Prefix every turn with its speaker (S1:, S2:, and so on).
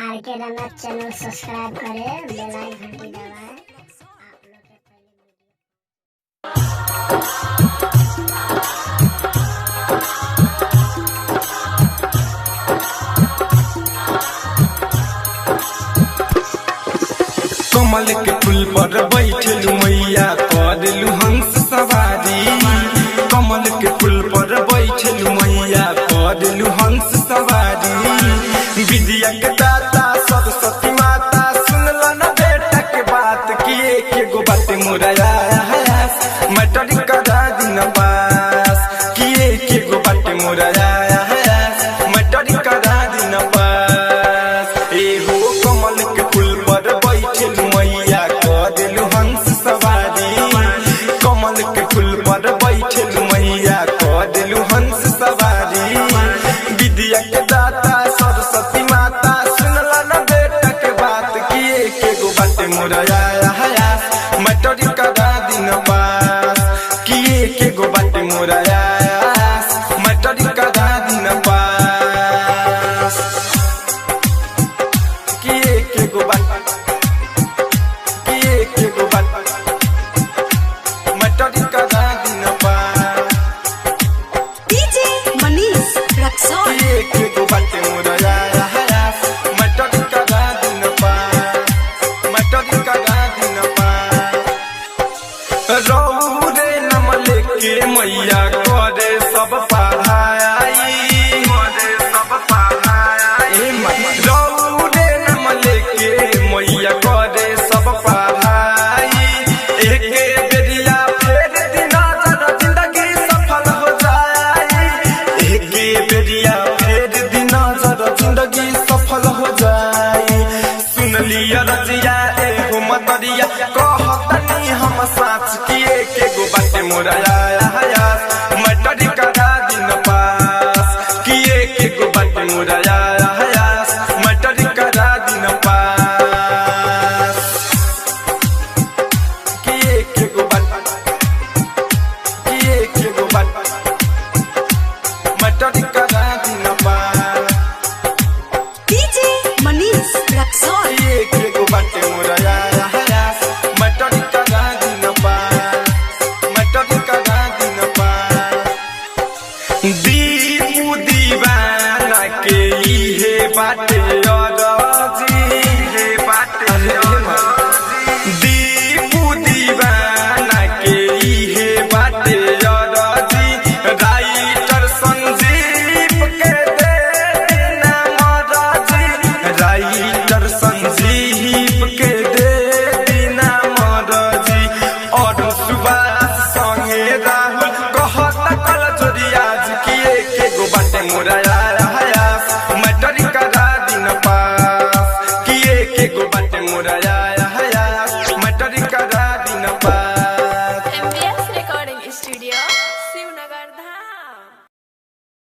S1: RK रनक channel subscribe करें, बेल icon घंटी दबाएं। आप लोग के पहले
S2: कमल के फूल पर बैठलू मैया करलू हंस सवारी। कमल के फूल पर बैठलू मैया करलू हंस सवारी। विद्या के दाता सरस्वती माता सुनला न बेटा के बात किए के गो बात मोराया मैटरी करा दिन पास किए के गो बात मोराया मैटरी करा दिन पास। एहो कमल के फूल पर बैठलू मैया करलू हंस सवारी। कमल के फूल पर बैठलू मैया करलू हंस सवारी। विद्या के दाता सरस्वती माता सुनला न बेटा के बात किए के गो बात मोराया मैटरी करा दिन पास किए के गो बात मोराया मैटरी करा दिन पास किए के गो बात मैटरी करा दिन पास
S3: डीजे मनीष रक्सौल
S2: किए के गो बात मोराया मैटरी करा दिन पास मैटरी करा दिन पास। रौरे नम लेके मैया करे सब पढ़ाई रौरे नम लेके मैया करे सब पढ़ाई। एक बेरिया फेर दिना जरा जिंदगी सफल हो जाए। एक बेरिया फेर दिना जरा जिंदगी सफल हो जाए। सुन लिया रजिया एगो मतरिया कहतनी हम साच किए के गो बाटे मोराया